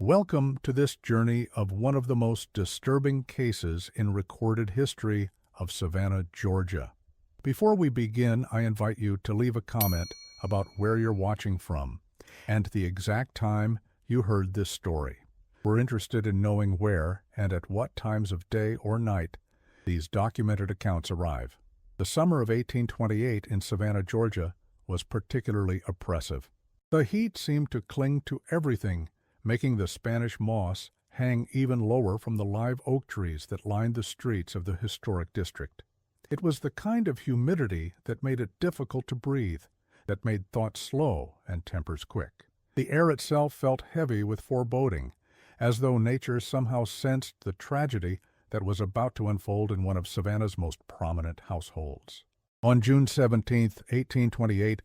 Welcome to this journey of one of the most disturbing cases in recorded history of Savannah, Georgia. Before we begin, I invite you to leave a comment about where you're watching from and the exact time you heard this story. We're interested in knowing where and at what times of day or night these documented accounts arrive. The summer of 1828 in Savannah, Georgia, was particularly oppressive. The heat seemed to cling to everything, making the Spanish moss hang even lower from the live oak trees that lined the streets of the historic district. It was the kind of humidity that made it difficult to breathe, that made thought slow and tempers quick. The air itself felt heavy with foreboding, as though nature somehow sensed the tragedy that was about to unfold in one of Savannah's most prominent households. On June 17, 1828,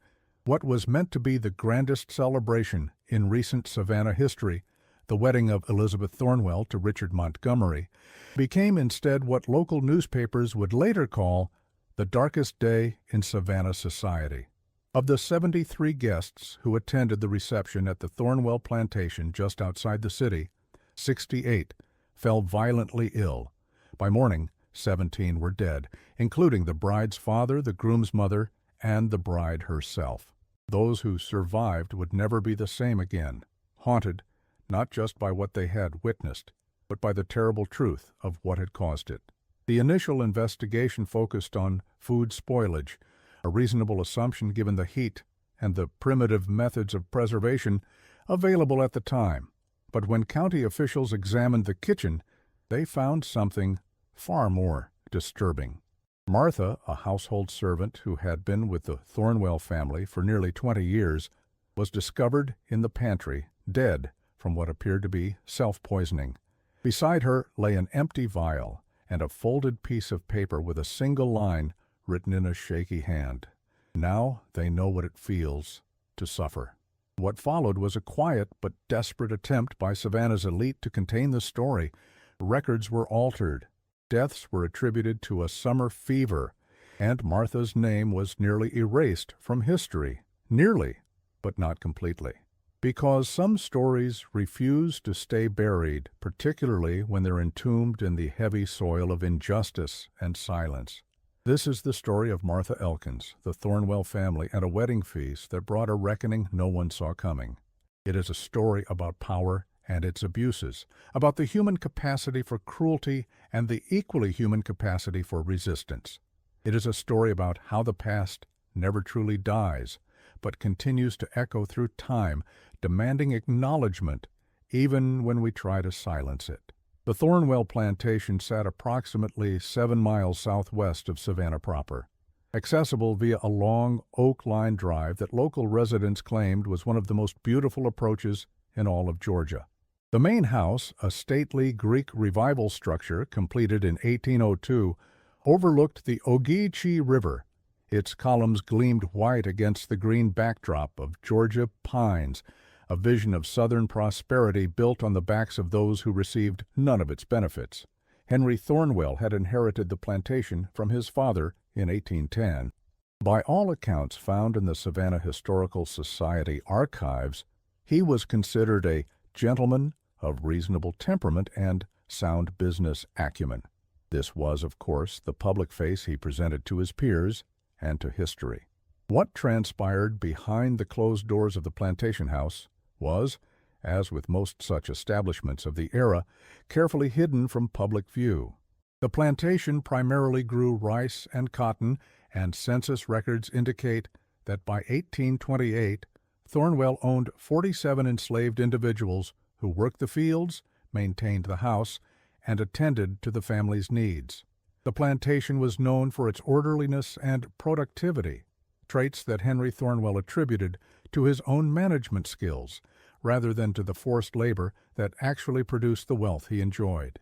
what was meant to be the grandest celebration in recent Savannah history, the wedding of Elizabeth Thornwell to Richard Montgomery, became instead what local newspapers would later call the darkest day in Savannah society. Of the 73 guests who attended the reception at the Thornwell plantation just outside the city, 68 fell violently ill. By morning, 17 were dead, including the bride's father, the groom's mother, and the bride herself. Those who survived would never be the same again, haunted not just by what they had witnessed, but by the terrible truth of what had caused it. The initial investigation focused on food spoilage, a reasonable assumption given the heat and the primitive methods of preservation available at the time. But when county officials examined the kitchen, they found something far more disturbing. Martha, a household servant who had been with the Thornwell family for nearly 20 years, was discovered in the pantry, dead from what appeared to be self-poisoning. Beside her lay an empty vial and a folded piece of paper with a single line written in a shaky hand. Now they know what it feels to suffer. What followed was a quiet but desperate attempt by Savannah's elite to contain the story. Records were altered. Deaths were attributed to a summer fever, and Martha's name was nearly erased from history. Nearly, but not completely. Because some stories refuse to stay buried, particularly when they're entombed in the heavy soil of injustice and silence. This is the story of Martha Elkins, the Thornwell family, and a wedding feast that brought a reckoning no one saw coming. It is a story about power and its abuses, about the human capacity for cruelty and the equally human capacity for resistance. It is a story about how the past never truly dies, but continues to echo through time, demanding acknowledgement even when we try to silence it. The Thornwell plantation sat approximately 7 miles southwest of Savannah proper, accessible via a long, oak-lined drive that local residents claimed was one of the most beautiful approaches in all of Georgia. The main house, a stately Greek revival structure completed in 1802, overlooked the Ogeechee River. Its columns gleamed white against the green backdrop of Georgia pines, a vision of Southern prosperity built on the backs of those who received none of its benefits. Henry Thornwell had inherited the plantation from his father in 1810. By all accounts found in the Savannah Historical Society archives, he was considered a gentleman of reasonable temperament and sound business acumen. This was, of course, the public face he presented to his peers and to history. What transpired behind the closed doors of the plantation house was, as with most such establishments of the era, carefully hidden from public view. The plantation primarily grew rice and cotton, and census records indicate that by 1828, Thornwell owned 47 enslaved individuals who worked the fields, maintained the house, and attended to the family's needs. The plantation was known for its orderliness and productivity, traits that Henry Thornwell attributed to his own management skills, rather than to the forced labor that actually produced the wealth he enjoyed.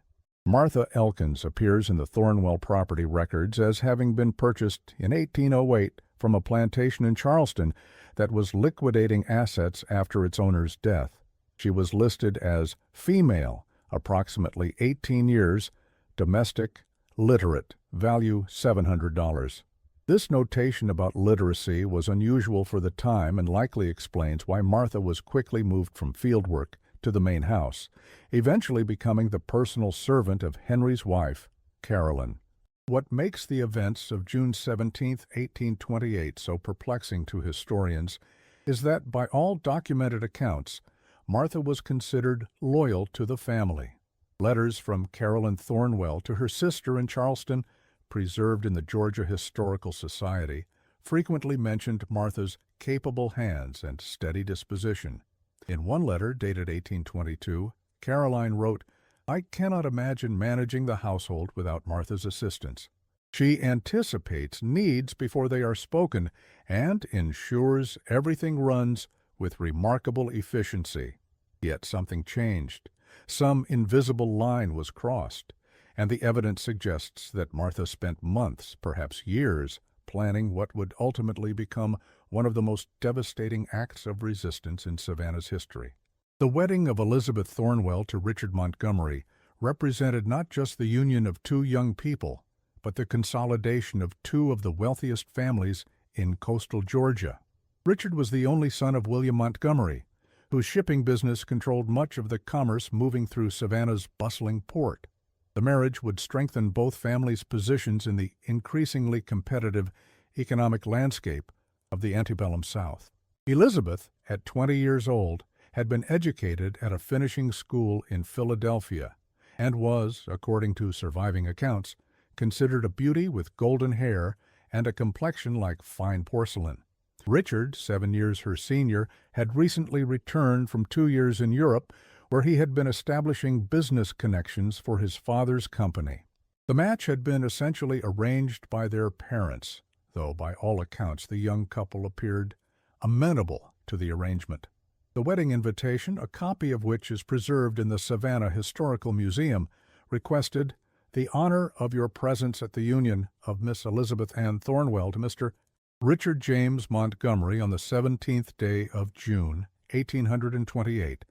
Martha Elkins appears in the Thornwell property records as having been purchased in 1808 from a plantation in Charleston that was liquidating assets after its owner's death. She was listed as female, approximately 18 years, domestic, literate, value $700. This notation about literacy was unusual for the time and likely explains why Martha was quickly moved from fieldwork to the main house, eventually becoming the personal servant of Henry's wife, Caroline. What makes the events of June 17, 1828 so perplexing to historians is that, by all documented accounts, Martha was considered loyal to the family. Letters from Caroline Thornwell to her sister in Charleston, preserved in the Georgia Historical Society, frequently mentioned Martha's capable hands and steady disposition. In one letter, dated 1822, Caroline wrote, "I cannot imagine managing the household without Martha's assistance. She anticipates needs before they are spoken and ensures everything runs with remarkable efficiency." Yet something changed. Some invisible line was crossed, and the evidence suggests that Martha spent months, perhaps years, planning what would ultimately become one of the most devastating acts of resistance in Savannah's history. The wedding of Elizabeth Thornwell to Richard Montgomery represented not just the union of two young people, but the consolidation of two of the wealthiest families in coastal Georgia. Richard was the only son of William Montgomery, whose shipping business controlled much of the commerce moving through Savannah's bustling port. The marriage would strengthen both families' positions in the increasingly competitive economic landscape of the antebellum South. Elizabeth, at 20 years old, had been educated at a finishing school in Philadelphia and was, according to surviving accounts, considered a beauty with golden hair and a complexion like fine porcelain. Richard, 7 years her senior, had recently returned from 2 years in Europe, where he had been establishing business connections for his father's company. The match had been essentially arranged by their parents, though by all accounts the young couple appeared amenable to the arrangement. The wedding invitation, a copy of which is preserved in the Savannah Historical Museum, requested the honor of your presence at the union of Miss Elizabeth Ann Thornwell to Mr. Richard James Montgomery on the 17th day of June, 1828,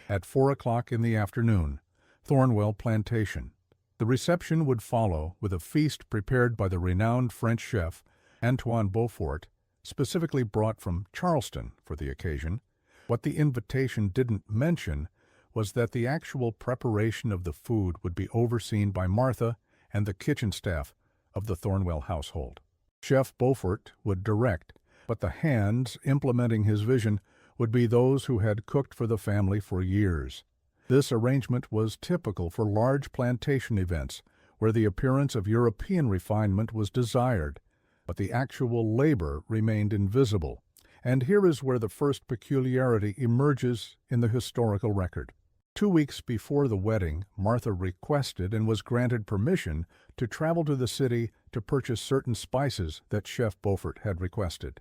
at 4 o'clock in the afternoon, Thornwell Plantation. The reception would follow with a feast prepared by the renowned French chef, Antoine Beaufort, specifically brought from Charleston for the occasion. What the invitation didn't mention was that the actual preparation of the food would be overseen by Martha and the kitchen staff of the Thornwell household. Chef Beaufort would direct, but the hands implementing his vision would be those who had cooked for the family for years. This arrangement was typical for large plantation events, where the appearance of European refinement was desired, but the actual labor remained invisible. And here is where the first peculiarity emerges in the historical record. 2 weeks before the wedding, Martha requested and was granted permission to travel to the city to purchase certain spices that Chef Beaufort had requested.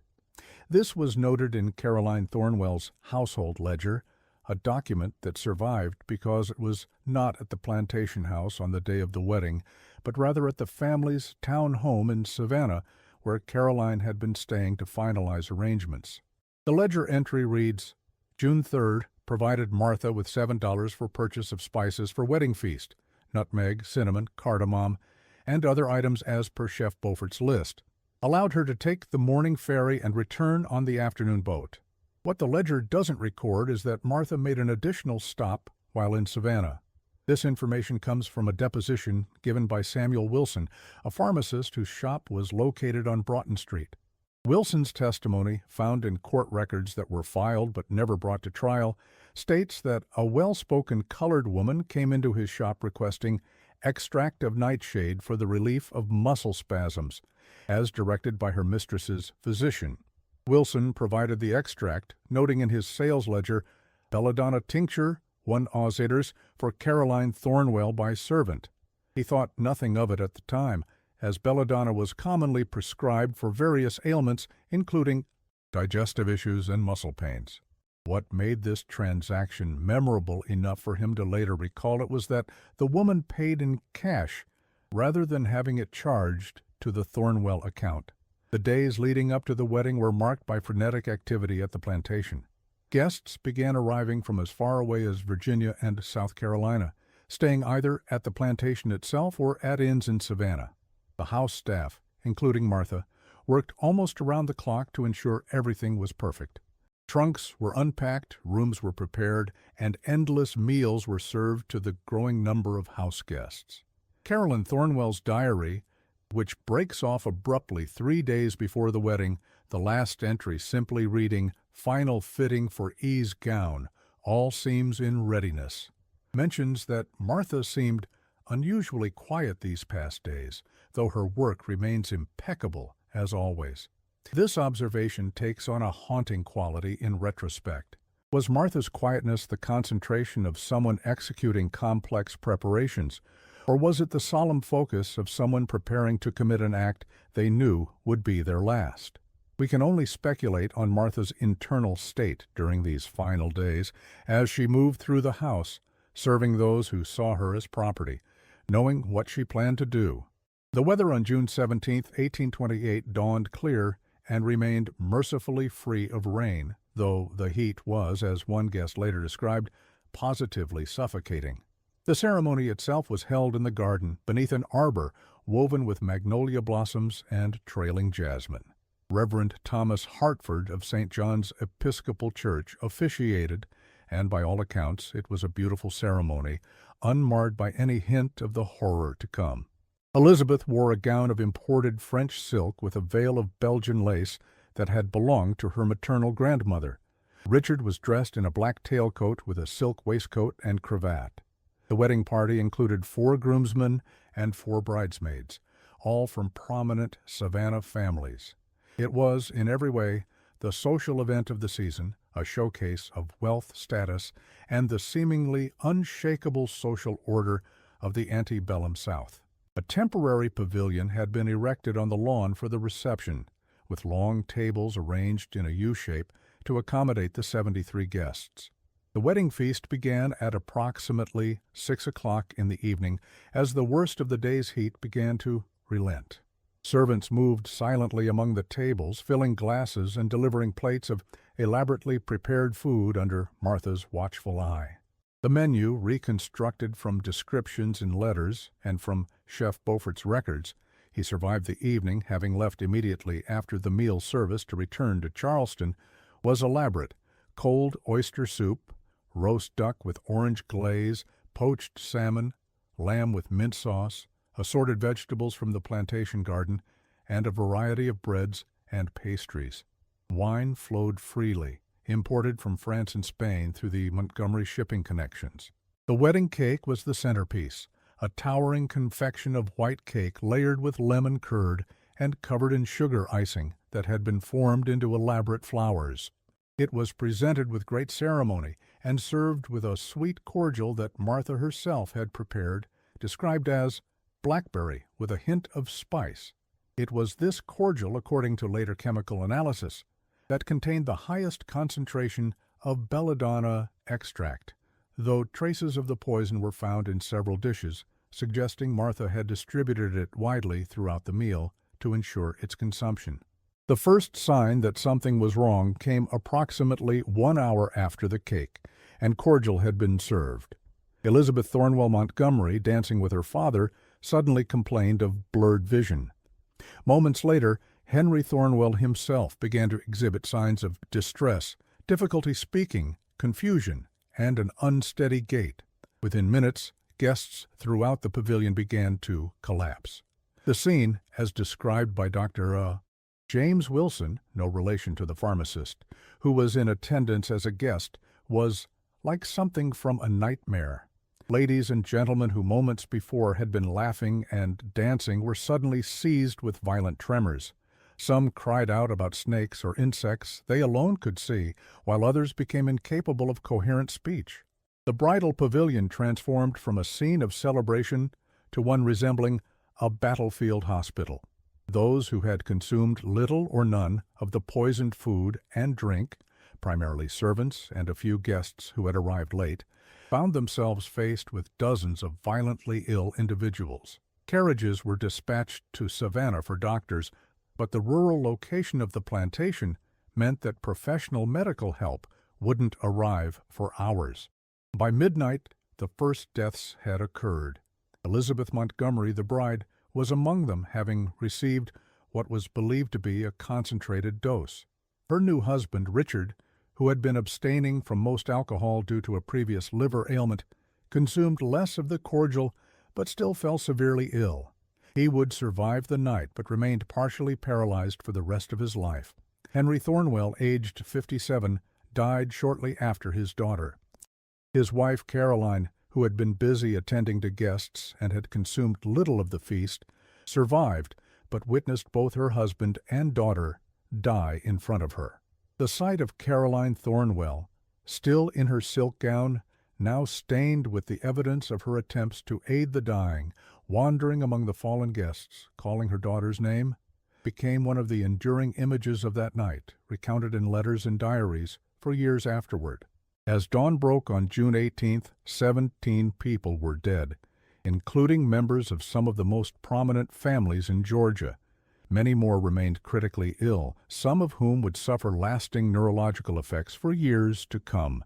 This was noted in Caroline Thornwell's household ledger, a document that survived because it was not at the plantation house on the day of the wedding, but rather at the family's town home in Savannah, where Caroline had been staying to finalize arrangements. The ledger entry reads, June 3rd, provided Martha with $7 for purchase of spices for wedding feast, nutmeg, cinnamon, cardamom, and other items as per Chef Beaufort's list. Allowed her to take the morning ferry and return on the afternoon boat. What the ledger doesn't record is that Martha made an additional stop while in Savannah. This information comes from a deposition given by Samuel Wilson, a pharmacist whose shop was located on Broughton Street. Wilson's testimony, found in court records that were filed but never brought to trial, states that a well-spoken colored woman came into his shop requesting extract of nightshade for the relief of muscle spasms, as directed by her mistress's physician. Wilson provided the extract, noting in his sales ledger, belladonna tincture, 1 Auxators, for Caroline Thornwell by servant. He thought nothing of it at the time, as belladonna was commonly prescribed for various ailments, including digestive issues and muscle pains. What made this transaction memorable enough for him to later recall it was that the woman paid in cash rather than having it charged to the Thornwell account. The days leading up to the wedding were marked by frenetic activity at the plantation. Guests began arriving from as far away as Virginia and South Carolina, staying either at the plantation itself or at inns in Savannah. The house staff, including Martha, worked almost around the clock to ensure everything was perfect. Trunks were unpacked, rooms were prepared, and endless meals were served to the growing number of house guests. Carolyn Thornwell's diary, which breaks off abruptly 3 days before the wedding, the last entry simply reading, "Final fitting for E's gown, all seems in readiness," mentions that Martha seemed unusually quiet these past days, though her work remains impeccable as always. This observation takes on a haunting quality in retrospect. Was Martha's quietness the concentration of someone executing complex preparations, or was it the solemn focus of someone preparing to commit an act they knew would be their last? We can only speculate on Martha's internal state during these final days as she moved through the house, serving those who saw her as property, knowing what she planned to do. The weather on June 17, 1828 dawned clear and remained mercifully free of rain, though the heat was, as one guest later described, positively suffocating. The ceremony itself was held in the garden beneath an arbor woven with magnolia blossoms and trailing jasmine. Reverend Thomas Hartford of St. John's Episcopal Church officiated, and by all accounts it was a beautiful ceremony, unmarred by any hint of the horror to come. Elizabeth wore a gown of imported French silk with a veil of Belgian lace that had belonged to her maternal grandmother. Richard was dressed in a black tailcoat with a silk waistcoat and cravat. The wedding party included 4 groomsmen and 4 bridesmaids, all from prominent Savannah families. It was, in every way, the social event of the season, a showcase of wealth, status, and the seemingly unshakable social order of the antebellum South. A temporary pavilion had been erected on the lawn for the reception, with long tables arranged in a U-shape to accommodate the 73 guests. The wedding feast began at approximately 6 o'clock in the evening as the worst of the day's heat began to relent. Servants moved silently among the tables, filling glasses and delivering plates of elaborately prepared food under Martha's watchful eye. The menu, reconstructed from descriptions in letters and from Chef Beaufort's records, he survived the evening, having left immediately after the meal service to return to Charleston, was elaborate: cold oyster soup, roast duck with orange glaze, poached salmon, lamb with mint sauce, assorted vegetables from the plantation garden, and a variety of breads and pastries. Wine flowed freely, imported from France and Spain through the Montgomery shipping connections. The wedding cake was the centerpiece, a towering confection of white cake layered with lemon curd and covered in sugar icing that had been formed into elaborate flowers. It was presented with great ceremony and served with a sweet cordial that Martha herself had prepared, described as blackberry with a hint of spice. It was this cordial, according to later chemical analysis, that contained the highest concentration of belladonna extract, though traces of the poison were found in several dishes, suggesting Martha had distributed it widely throughout the meal to ensure its consumption. The first sign that something was wrong came approximately 1 hour after the cake, and cordial had been served. Elizabeth Thornwell Montgomery, dancing with her father, suddenly complained of blurred vision. Moments later, Henry Thornwell himself began to exhibit signs of distress, difficulty speaking, confusion, and an unsteady gait. Within minutes, guests throughout the pavilion began to collapse. The scene, as described by Dr. James Wilson, no relation to the pharmacist, who was in attendance as a guest, was like something from a nightmare. Ladies and gentlemen who moments before had been laughing and dancing were suddenly seized with violent tremors. Some cried out about snakes or insects they alone could see, while others became incapable of coherent speech. The bridal pavilion transformed from a scene of celebration to one resembling a battlefield hospital. Those who had consumed little or none of the poisoned food and drink, primarily servants and a few guests who had arrived late, found themselves faced with dozens of violently ill individuals. Carriages were dispatched to Savannah for doctors, but the rural location of the plantation meant that professional medical help wouldn't arrive for hours. By midnight, the first deaths had occurred. Elizabeth Montgomery, the bride, was among them, having received what was believed to be a concentrated dose. Her new husband, Richard, who who had been abstaining from most alcohol due to a previous liver ailment, consumed less of the cordial but still fell severely ill. He would survive the night but remained partially paralyzed for the rest of his life. Henry Thornwell, aged 57, died shortly after his daughter. His wife, Caroline, who had been busy attending to guests and had consumed little of the feast, survived but witnessed both her husband and daughter die in front of her. The sight of Caroline Thornwell, still in her silk gown, now stained with the evidence of her attempts to aid the dying, wandering among the fallen guests, calling her daughter's name, became one of the enduring images of that night, recounted in letters and diaries for years afterward. As dawn broke on June 18th, 17 people were dead, including members of some of the most prominent families in Georgia. Many more remained critically ill, some of whom would suffer lasting neurological effects for years to come.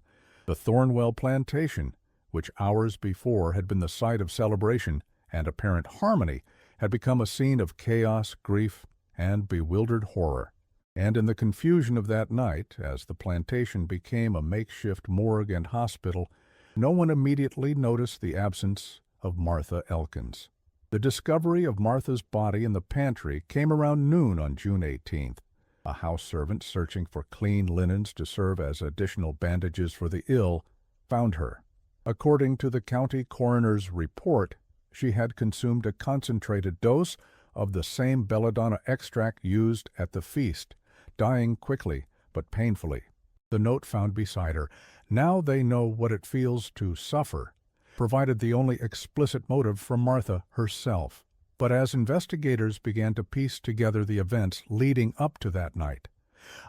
The Thornwell plantation, which hours before had been the site of celebration and apparent harmony, had become a scene of chaos, grief, and bewildered horror. And in the confusion of that night, as the plantation became a makeshift morgue and hospital, no one immediately noticed the absence of Martha Elkins. The discovery of Martha's body in the pantry came around noon on June 18th. A house servant searching for clean linens to serve as additional bandages for the ill found her. According to the county coroner's report, she had consumed a concentrated dose of the same belladonna extract used at the feast, dying quickly but painfully. The note found beside her, "Now they know what it feels to suffer," provided the only explicit motive for Martha herself. But as investigators began to piece together the events leading up to that night,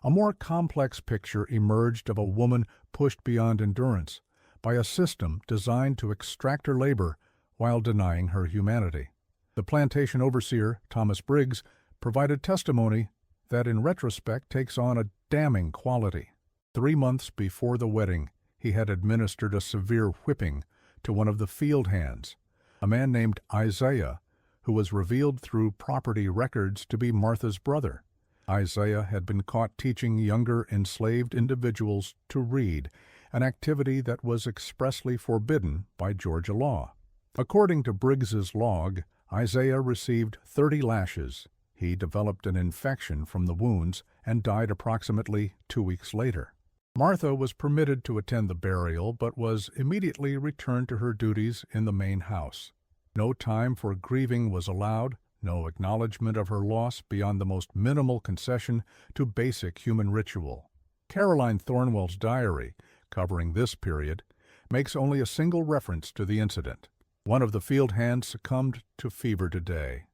a more complex picture emerged of a woman pushed beyond endurance by a system designed to extract her labor while denying her humanity. The plantation overseer, Thomas Briggs, provided testimony that in retrospect takes on a damning quality. 3 months before the wedding, he had administered a severe whipping to one of the field hands, a man named Isaiah, who was revealed through property records to be Martha's brother. Isaiah had been caught teaching younger enslaved individuals to read, an activity that was expressly forbidden by Georgia law. According to Briggs's log, Isaiah received 30 lashes. He developed an infection from the wounds and died approximately 2 weeks later. Martha was permitted to attend the burial, but was immediately returned to her duties in the main house. No time for grieving was allowed, no acknowledgement of her loss beyond the most minimal concession to basic human ritual. Caroline Thornwell's diary, covering this period, makes only a single reference to the incident. One of the field hands succumbed to fever today.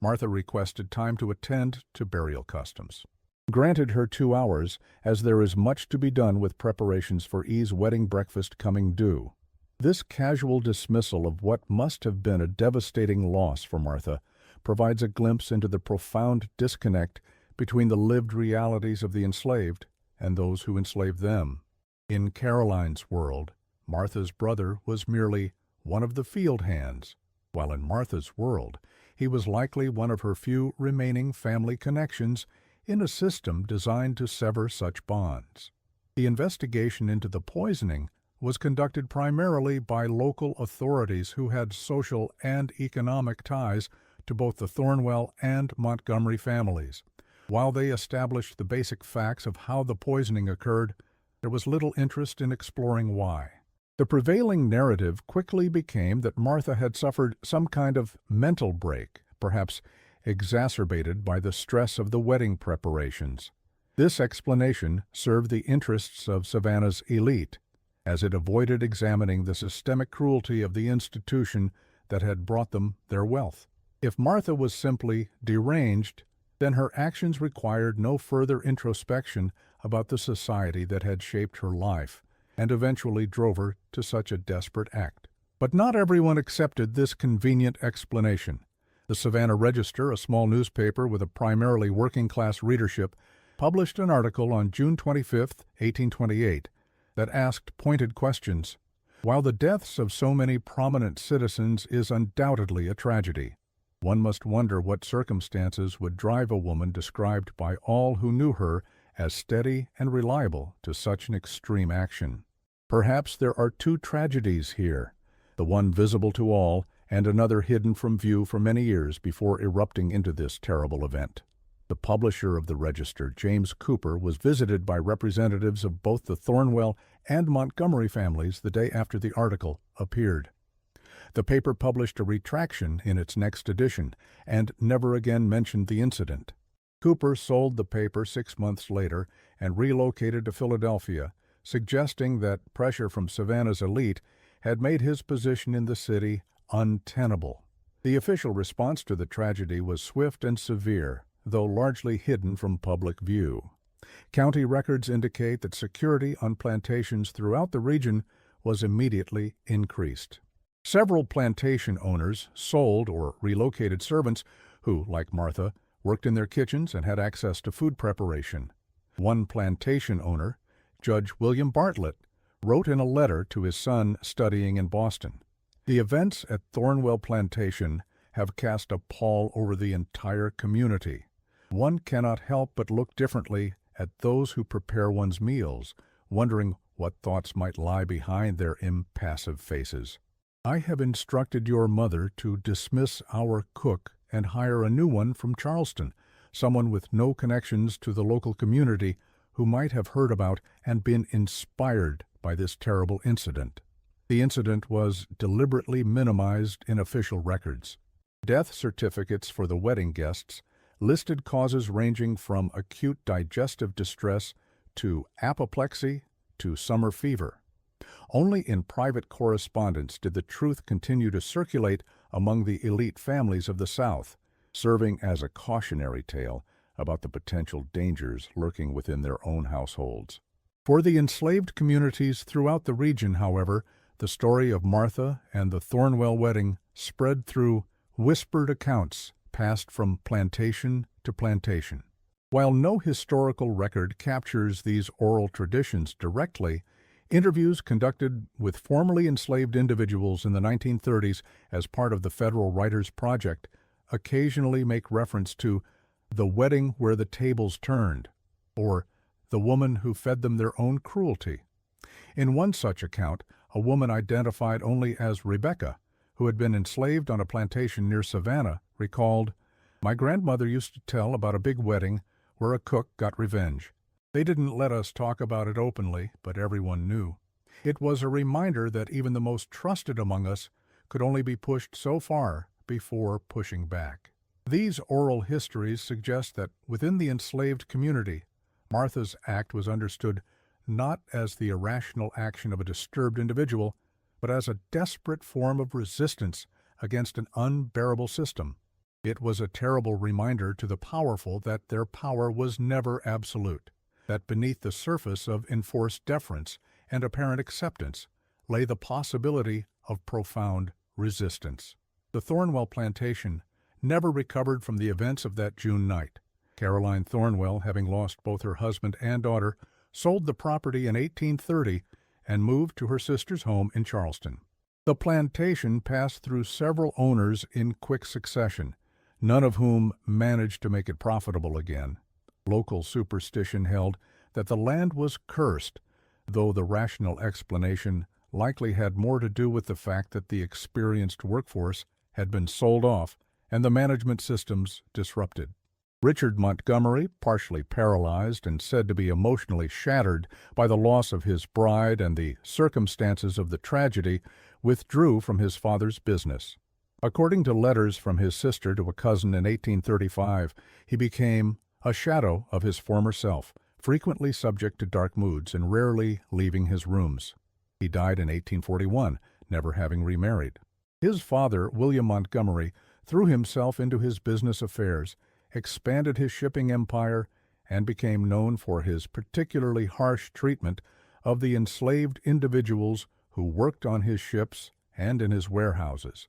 Martha requested time to attend to burial customs. Granted her 2 hours, as there is much to be done with preparations for E's wedding breakfast coming due. This casual dismissal of what must have been a devastating loss for Martha provides a glimpse into the profound disconnect between the lived realities of the enslaved and those who enslaved them. In Caroline's world, Martha's brother was merely one of the field hands, while in Martha's world, he was likely one of her few remaining family connections in a system designed to sever such bonds. The investigation into the poisoning was conducted primarily by local authorities who had social and economic ties to both the Thornwell and Montgomery families. While they established the basic facts of how the poisoning occurred, there was little interest in exploring why. The prevailing narrative quickly became that Martha had suffered some kind of mental break, perhaps exacerbated by the stress of the wedding preparations. This explanation served the interests of Savannah's elite, as it avoided examining the systemic cruelty of the institution that had brought them their wealth. If Martha was simply deranged, then her actions required no further introspection about the society that had shaped her life and eventually drove her to such a desperate act. But not everyone accepted this convenient explanation. The Savannah Register, a small newspaper with a primarily working-class readership, published an article on June 25, 1828, that asked pointed questions. While the deaths of so many prominent citizens is undoubtedly a tragedy, one must wonder what circumstances would drive a woman described by all who knew her as steady and reliable to such an extreme action. Perhaps there are two tragedies here, the one visible to all and another hidden from view for many years before erupting into this terrible event. The publisher of the Register, James Cooper, was visited by representatives of both the Thornwell and Montgomery families the day after the article appeared. The paper published a retraction in its next edition and never again mentioned the incident. Cooper sold the paper 6 months later and relocated to Philadelphia, suggesting that pressure from Savannah's elite had made his position in the city untenable. The official response to the tragedy was swift and severe, though largely hidden from public view. County records indicate that security on plantations throughout the region was immediately increased. Several plantation owners sold or relocated servants who, like Martha, worked in their kitchens and had access to food preparation. One plantation owner, Judge William Bartlett, wrote in a letter to his son studying in Boston, "The events at Thornwell Plantation have cast a pall over the entire community. One cannot help but look differently at those who prepare one's meals, wondering what thoughts might lie behind their impassive faces. I have instructed your mother to dismiss our cook and hire a new one from Charleston, someone with no connections to the local community who might have heard about and been inspired by this terrible incident." The incident was deliberately minimized in official records. Death certificates for the wedding guests listed causes ranging from acute digestive distress to apoplexy to summer fever. Only in private correspondence did the truth continue to circulate among the elite families of the South, serving as a cautionary tale about the potential dangers lurking within their own households. For the enslaved communities throughout the region, however, the story of Martha and the Thornwell wedding spread through whispered accounts passed from plantation to plantation. While no historical record captures these oral traditions directly, interviews conducted with formerly enslaved individuals in the 1930s as part of the Federal Writers Project occasionally make reference to the wedding where the tables turned, or the woman who fed them their own cruelty. In one such account, a woman identified only as Rebecca, who had been enslaved on a plantation near Savannah, recalled, "My grandmother used to tell about a big wedding where a cook got revenge. They didn't let us talk about it openly, but everyone knew. It was a reminder that even the most trusted among us could only be pushed so far before pushing back." These oral histories suggest that within the enslaved community, Martha's act was understood not as the irrational action of a disturbed individual, but as a desperate form of resistance against an unbearable system. It was a terrible reminder to the powerful that their power was never absolute, that beneath the surface of enforced deference and apparent acceptance lay the possibility of profound resistance. The Thornwell plantation never recovered from the events of that June night. Caroline Thornwell, having lost both her husband and daughter, sold the property in 1830 and moved to her sister's home in Charleston. The plantation passed through several owners in quick succession, none of whom managed to make it profitable again. Local superstition held that the land was cursed, though the rational explanation likely had more to do with the fact that the experienced workforce had been sold off and the management systems disrupted. Richard Montgomery, partially paralyzed and said to be emotionally shattered by the loss of his bride and the circumstances of the tragedy, withdrew from his father's business. According to letters from his sister to a cousin in 1835, he became a shadow of his former self, frequently subject to dark moods and rarely leaving his rooms. He died in 1841, never having remarried. His father, William Montgomery, threw himself into his business affairs, expanded his shipping empire, and became known for his particularly harsh treatment of the enslaved individuals who worked on his ships and in his warehouses,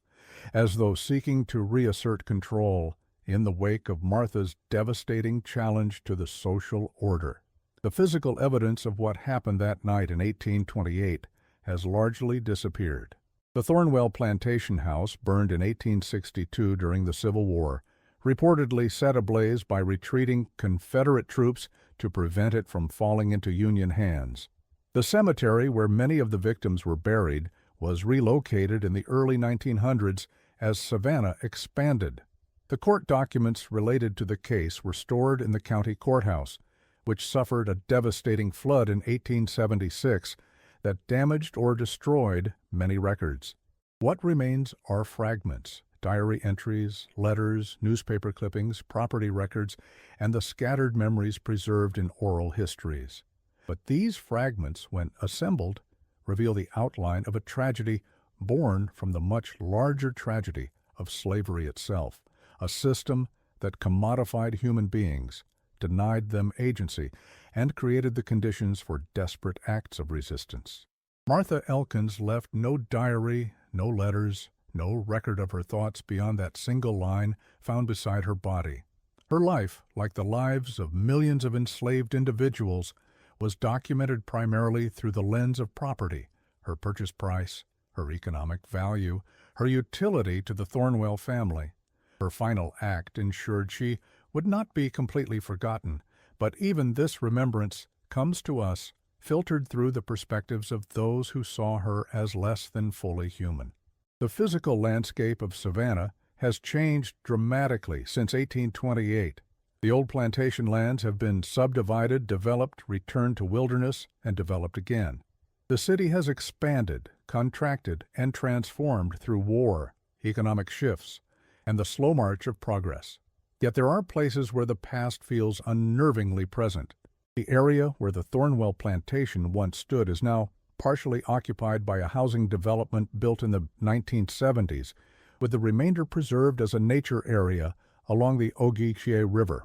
as though seeking to reassert control in the wake of Martha's devastating challenge to the social order. The physical evidence of what happened that night in 1828 has largely disappeared. The Thornwell plantation house, burned in 1862 during the Civil War, reportedly set ablaze by retreating Confederate troops to prevent it from falling into Union hands. The cemetery where many of the victims were buried was relocated in the early 1900s as Savannah expanded. The court documents related to the case were stored in the county courthouse, which suffered a devastating flood in 1876 that damaged or destroyed many records. What remains are fragments, diary entries, letters, newspaper clippings, property records, and the scattered memories preserved in oral histories. But these fragments, when assembled, reveal the outline of a tragedy born from the much larger tragedy of slavery itself, a system that commodified human beings, denied them agency, and created the conditions for desperate acts of resistance. Martha Elkins left no diary, no letters, no record of her thoughts beyond that single line found beside her body. Her life, like the lives of millions of enslaved individuals, was documented primarily through the lens of property, her purchase price, her economic value, her utility to the Thornwell family. Her final act ensured she would not be completely forgotten, but even this remembrance comes to us filtered through the perspectives of those who saw her as less than fully human. The physical landscape of Savannah has changed dramatically since 1828. The old plantation lands have been subdivided, developed, returned to wilderness, and developed again. The city has expanded, contracted, and transformed through war, economic shifts, and the slow march of progress. Yet there are places where the past feels unnervingly present. The area where the Thornwell plantation once stood is now partially occupied by a housing development built in the 1970s, with the remainder preserved as a nature area along the Ogeechee River.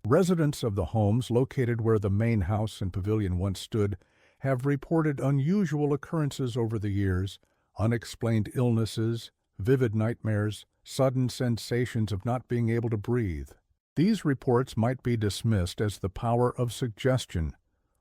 Residents of the homes located where the main house and pavilion once stood have reported unusual occurrences over the years, unexplained illnesses, vivid nightmares, sudden sensations of not being able to breathe. These reports might be dismissed as the power of suggestion,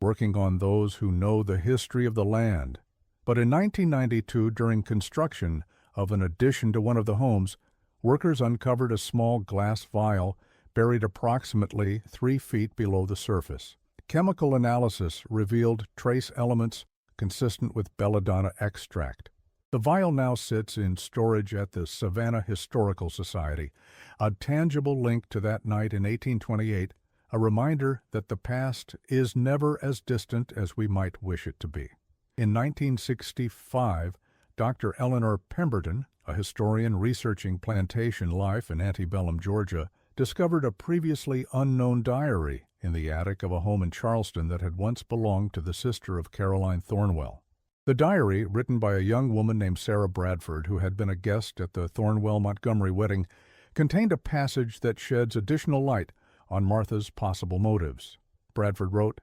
working on those who know the history of the land. But in 1992, during construction of an addition to one of the homes, workers uncovered a small glass vial buried approximately 3 feet below the surface. Chemical analysis revealed trace elements consistent with belladonna extract. The vial now sits in storage at the Savannah Historical Society, a tangible link to that night in 1828, a reminder that the past is never as distant as we might wish it to be. In 1965, Dr. Eleanor Pemberton, a historian researching plantation life in antebellum Georgia, discovered a previously unknown diary in the attic of a home in Charleston that had once belonged to the sister of Caroline Thornwell. The diary, written by a young woman named Sarah Bradford, who had been a guest at the Thornwell-Montgomery wedding, contained a passage that sheds additional light on Martha's possible motives. Bradford wrote,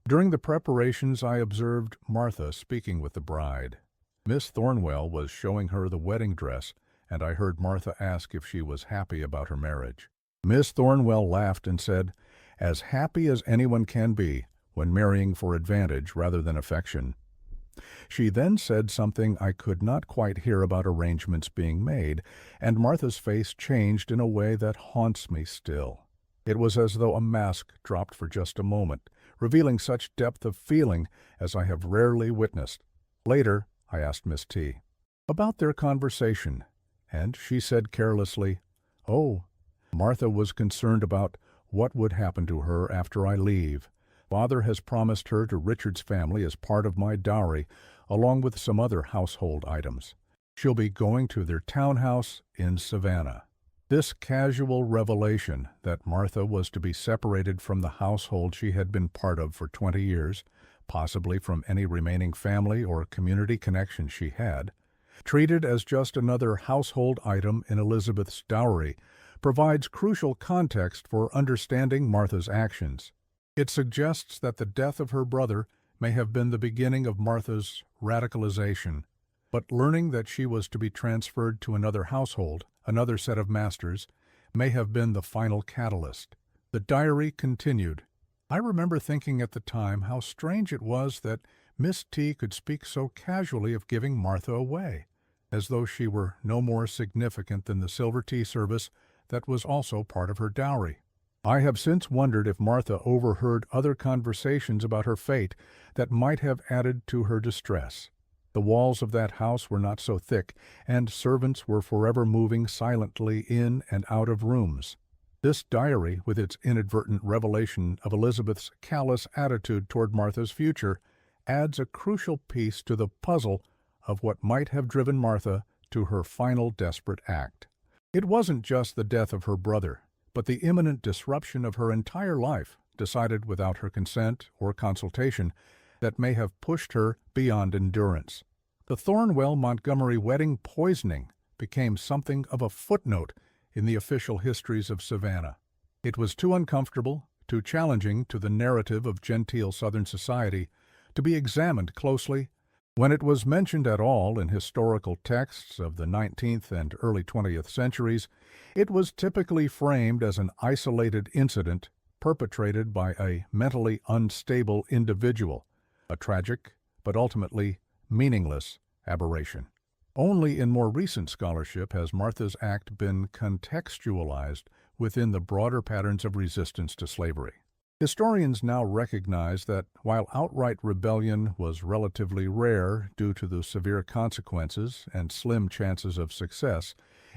"During the preparations I observed Martha speaking with the bride. Miss Thornwell was showing her the wedding dress, and I heard Martha ask if she was happy about her marriage. Miss Thornwell laughed and said, 'As happy as anyone can be when marrying for advantage rather than affection.' She then said something I could not quite hear about arrangements being made, and Martha's face changed in a way that haunts me still. It was as though a mask dropped for just a moment, revealing such depth of feeling as I have rarely witnessed. Later, I asked Miss T. about their conversation, and she said carelessly, 'Oh, Martha was concerned about what would happen to her after I leave. Father has promised her to Richard's family as part of my dowry, along with some other household items. She'll be going to their townhouse in Savannah.' This casual revelation that Martha was to be separated from the household she had been part of for 20 years, possibly from any remaining family or community connection she had, treated as just another household item in Elizabeth's dowry, provides crucial context for understanding Martha's actions. It suggests that the death of her brother may have been the beginning of Martha's radicalization, but learning that she was to be transferred to another household, another set of masters, may have been the final catalyst. The diary continued. I remember thinking at the time how strange it was that Miss T could speak so casually of giving Martha away, as though she were no more significant than the silver tea service that was also part of her dowry. I have since wondered if Martha overheard other conversations about her fate that might have added to her distress. The walls of that house were not so thick, and servants were forever moving silently in and out of rooms. This diary, with its inadvertent revelation of Elizabeth's callous attitude toward Martha's future, adds a crucial piece to the puzzle of what might have driven Martha to her final desperate act. It wasn't just the death of her brother, but the imminent disruption of her entire life, decided without her consent or consultation, that may have pushed her beyond endurance. The Thornwell-Montgomery wedding poisoning became something of a footnote in the official histories of Savannah. It was too uncomfortable, too challenging to the narrative of genteel Southern society to be examined closely. When it was mentioned at all in historical texts of the 19th and early 20th centuries, it was typically framed as an isolated incident perpetrated by a mentally unstable individual, a tragic but ultimately meaningless aberration. Only in more recent scholarship has Martha's act been contextualized within the broader patterns of resistance to slavery. Historians now recognize that while outright rebellion was relatively rare due to the severe consequences and slim chances of success,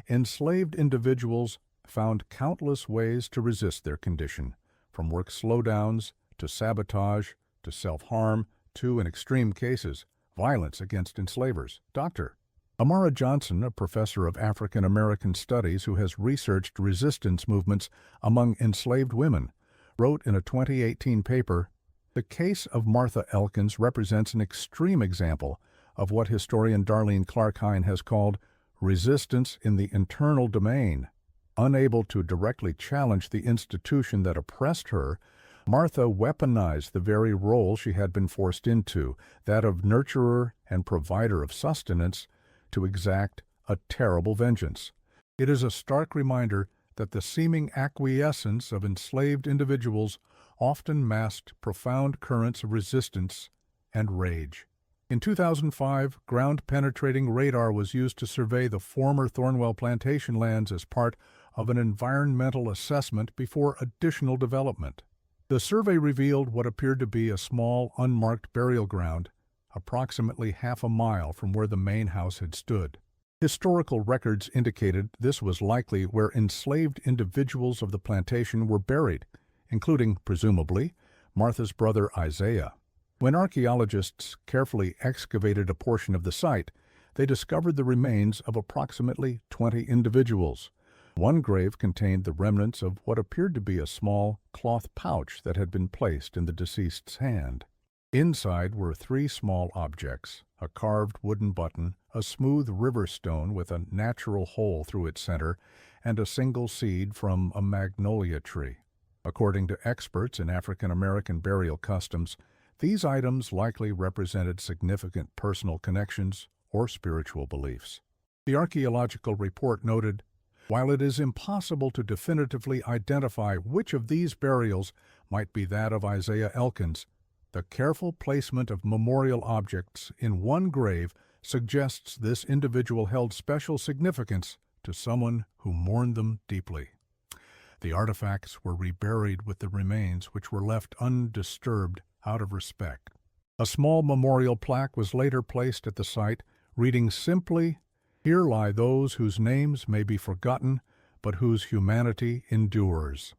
enslaved individuals found countless ways to resist their condition, from work slowdowns to sabotage to self-harm to, in extreme cases, violence against enslavers. Dr. Amara Johnson, a professor of African American Studies who has researched resistance movements among enslaved women, wrote in a 2018 paper, "The case of Martha Elkins represents an extreme example of what historian Darlene Clark-Hine has called resistance in the internal domain." Unable to directly challenge the institution that oppressed her, Martha weaponized the very role she had been forced into, that of nurturer and provider of sustenance, to exact a terrible vengeance. It is a stark reminder that the seeming acquiescence of enslaved individuals often masked profound currents of resistance and rage. In 2005, ground-penetrating radar was used to survey the former Thornwell plantation lands as part of an environmental assessment before additional development. The survey revealed what appeared to be a small, unmarked burial ground, approximately half a mile from where the main house had stood. Historical records indicated this was likely where enslaved individuals of the plantation were buried, including, presumably, Martha's brother Isaiah. When archaeologists carefully excavated a portion of the site, they discovered the remains of approximately 20 individuals. One grave contained the remnants of what appeared to be a small cloth pouch that had been placed in the deceased's hand. Inside were 3 small objects: a carved wooden button, a smooth river stone with a natural hole through its center, and a single seed from a magnolia tree. According to experts in African American burial customs, these items likely represented significant personal connections or spiritual beliefs. The archaeological report noted, "While it is impossible to definitively identify which of these burials might be that of Isaiah Elkins, the careful placement of memorial objects in one grave suggests this individual held special significance to someone who mourned them deeply." The artifacts were reburied with the remains, which were left undisturbed out of respect. A small memorial plaque was later placed at the site, reading simply, "Here lie those whose names may be forgotten, but whose humanity endures."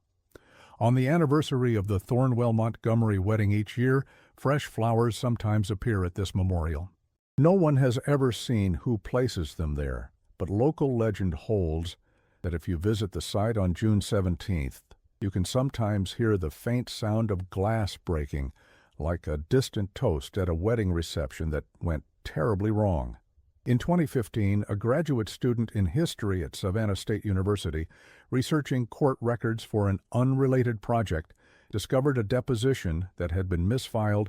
On the anniversary of the Thornwell-Montgomery wedding each year, fresh flowers sometimes appear at this memorial. No one has ever seen who places them there, but local legend holds that if you visit the site on June 17th, you can sometimes hear the faint sound of glass breaking, like a distant toast at a wedding reception that went terribly wrong. In 2015, a graduate student in history at Savannah State University, researching court records for an unrelated project, discovered a deposition that had been misfiled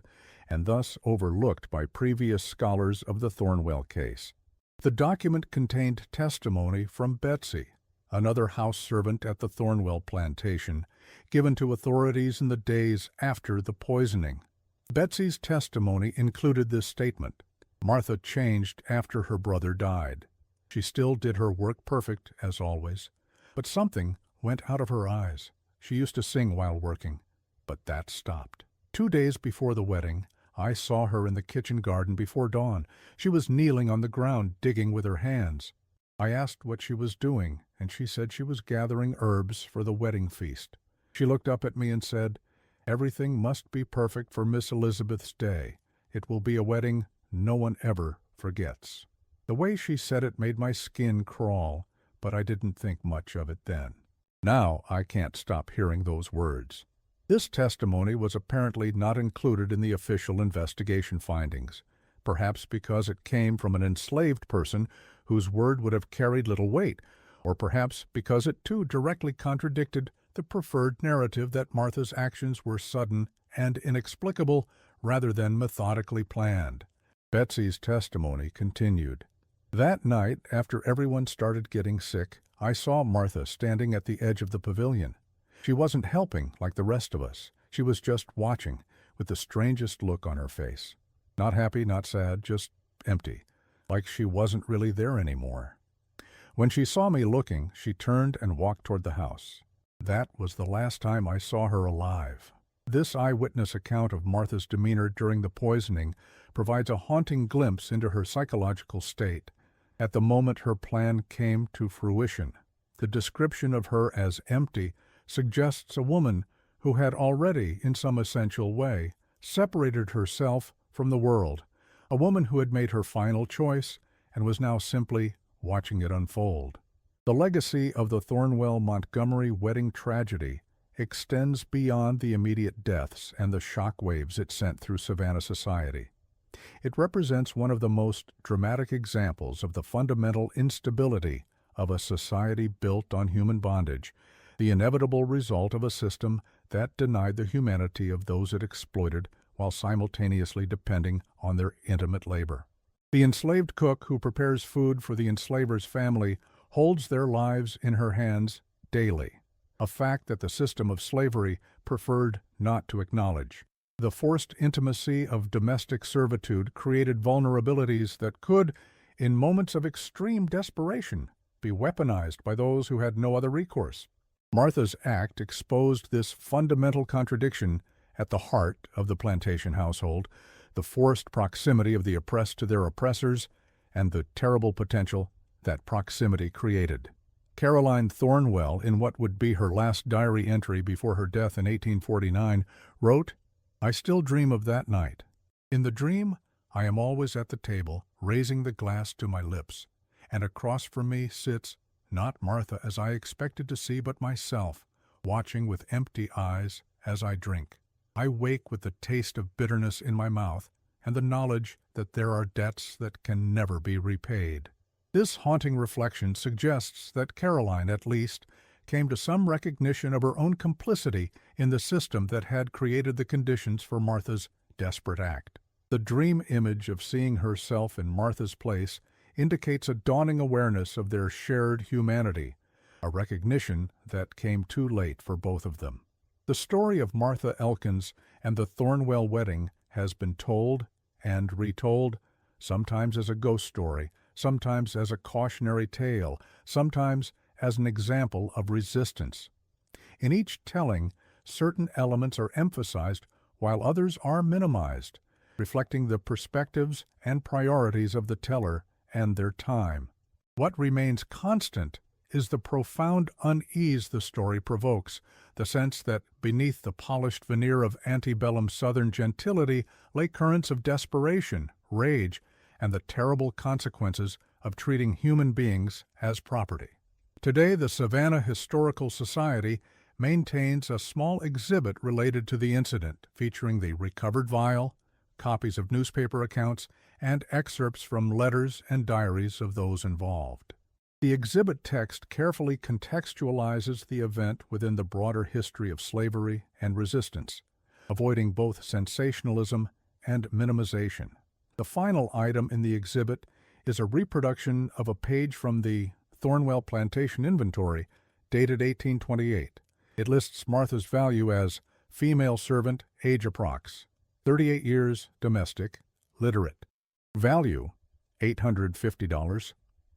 and thus overlooked by previous scholars of the Thornwell case. The document contained testimony from Betsy, another house servant at the Thornwell plantation, given to authorities in the days after the poisoning. Betsy's testimony included this statement: "Martha changed after her brother died. She still did her work perfect, as always, But something went out of her eyes. She used to sing while working, but that stopped. 2 days before the wedding, I saw her in the kitchen garden before dawn. She was kneeling on the ground, digging with her hands. I asked what she was doing, and she said she was gathering herbs for the wedding feast. She looked up at me and said, "Everything must be perfect for Miss Elizabeth's day. It will be a wedding no one ever forgets." The way she said it made my skin crawl, but I didn't think much of it then. Now I can't stop hearing those words. This testimony was apparently not included in the official investigation findings, perhaps because it came from an enslaved person whose word would have carried little weight, or perhaps because it too directly contradicted the preferred narrative that Martha's actions were sudden and inexplicable rather than methodically planned. Betsy's testimony continued. That night, after everyone started getting sick, I saw Martha standing at the edge of the pavilion. She wasn't helping like the rest of us. She was just watching, with the strangest look on her face. Not happy, not sad, just empty, like she wasn't really there anymore. When she saw me looking, she turned and walked toward the house. That was the last time I saw her alive. This eyewitness account of Martha's demeanor during the poisoning provides a haunting glimpse into her psychological state. At the moment her plan came to fruition, the description of her as empty suggests a woman who had already, in some essential way, separated herself from the world, a woman who had made her final choice and was now simply watching it unfold. The legacy of the Thornwell-Montgomery wedding tragedy extends beyond the immediate deaths and the shock waves it sent through Savannah society. It represents one of the most dramatic examples of the fundamental instability of a society built on human bondage, the inevitable result of a system that denied the humanity of those it exploited while simultaneously depending on their intimate labor. The enslaved cook who prepares food for the enslaver's family holds their lives in her hands daily, a fact that the system of slavery preferred not to acknowledge. The forced intimacy of domestic servitude created vulnerabilities that could, in moments of extreme desperation, be weaponized by those who had no other recourse. Martha's act exposed this fundamental contradiction at the heart of the plantation household, the forced proximity of the oppressed to their oppressors, and the terrible potential that proximity created. Caroline Thornwell, in what would be her last diary entry before her death in 1849, wrote, "I still dream of that night. In the dream, I am always at the table, raising the glass to my lips, and across from me sits, not Martha as I expected to see, but myself, watching with empty eyes as I drink. I wake with the taste of bitterness in my mouth and the knowledge that there are debts that can never be repaid." This haunting reflection suggests that Caroline, at least, came to some recognition of her own complicity in the system that had created the conditions for Martha's desperate act. The dream image of seeing herself in Martha's place indicates a dawning awareness of their shared humanity, a recognition that came too late for both of them. The story of Martha Elkins and the Thornwell wedding has been told and retold, sometimes as a ghost story, sometimes as a cautionary tale, sometimes as an example of resistance. In each telling, certain elements are emphasized while others are minimized, reflecting the perspectives and priorities of the teller and their time. What remains constant is the profound unease the story provokes, the sense that beneath the polished veneer of antebellum Southern gentility lay currents of desperation, rage, and the terrible consequences of treating human beings as property. Today, the Savannah Historical Society maintains a small exhibit related to the incident, featuring the recovered vial, copies of newspaper accounts, and excerpts from letters and diaries of those involved. The exhibit text carefully contextualizes the event within the broader history of slavery and resistance, avoiding both sensationalism and minimization. The final item in the exhibit is a reproduction of a page from the Thornwell Plantation Inventory, dated 1828. It lists Martha's value as female servant, age approx. 38 years, domestic, literate. Value, $850.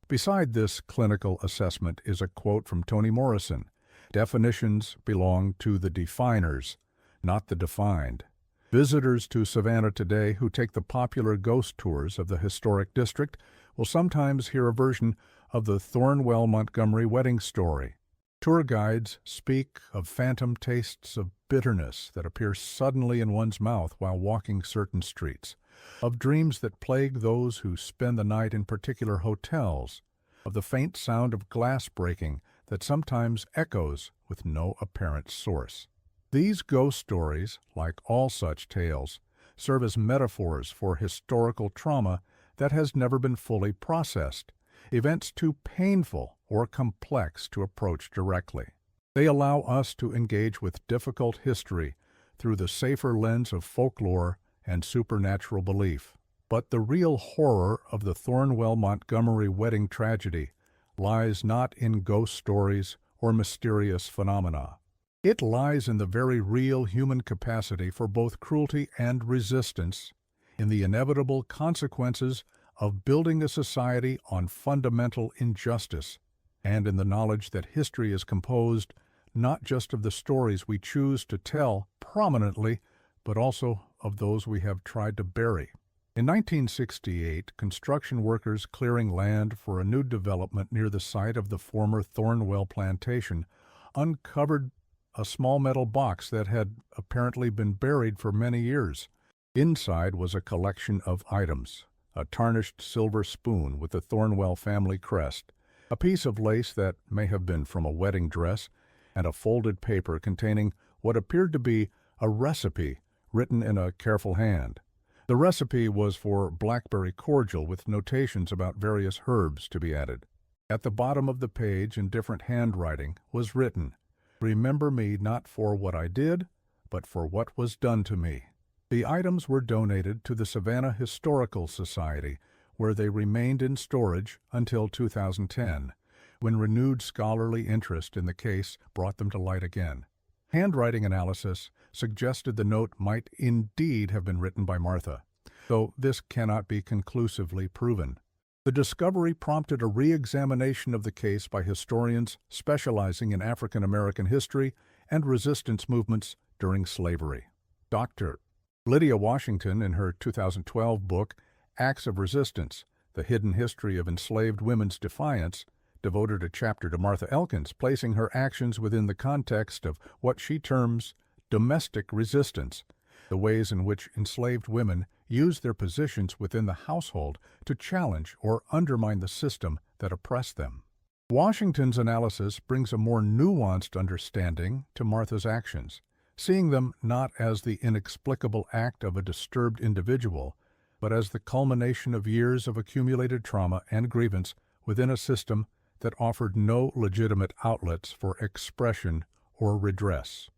Beside this clinical assessment is a quote from Toni Morrison: "Definitions belong to the definers, not the defined." Visitors to Savannah today who take the popular ghost tours of the historic district will sometimes hear a version of the Thornwell Montgomery wedding story. Tour guides speak of phantom tastes of bitterness that appear suddenly in one's mouth while walking certain streets, of dreams that plague those who spend the night in particular hotels, of the faint sound of glass breaking that sometimes echoes with no apparent source. These ghost stories, like all such tales, serve as metaphors for historical trauma that has never been fully processed, events too painful or complex to approach directly. They allow us to engage with difficult history through the safer lens of folklore and supernatural belief. But the real horror of the Thornwell Montgomery wedding tragedy lies not in ghost stories or mysterious phenomena. It lies in the very real human capacity for both cruelty and resistance, in the inevitable consequences of building a society on fundamental injustice, and in the knowledge that history is composed not just of the stories we choose to tell prominently, but also of those we have tried to bury. In 1968, construction workers clearing land for a new development near the site of the former Thornwell plantation uncovered a small metal box that had apparently been buried for many years. Inside was a collection of items: a tarnished silver spoon with the Thornwell family crest, a piece of lace that may have been from a wedding dress, and a folded paper containing what appeared to be a recipe written in a careful hand. The recipe was for blackberry cordial with notations about various herbs to be added. At the bottom of the page, in different handwriting, was written, "Remember me not for what I did, but for what was done to me." The items were donated to the Savannah Historical Society, where they remained in storage until 2010, when renewed scholarly interest in the case brought them to light again. Handwriting analysis suggested the note might indeed have been written by Martha, though this cannot be conclusively proven. The discovery prompted a re-examination of the case by historians specializing in African American history and resistance movements during slavery. Dr. Lydia Washington, in her 2012 book, Acts of Resistance: The Hidden History of Enslaved Women's Defiance, devoted a chapter to Martha Elkins, placing her actions within the context of what she terms domestic resistance, the ways in which enslaved women use their positions within the household to challenge or undermine the system that oppressed them. Washington's analysis brings a more nuanced understanding to Martha's actions, seeing them not as the inexplicable act of a disturbed individual, but as the culmination of years of accumulated trauma and grievance within a system that offered no legitimate outlets for expression or redress.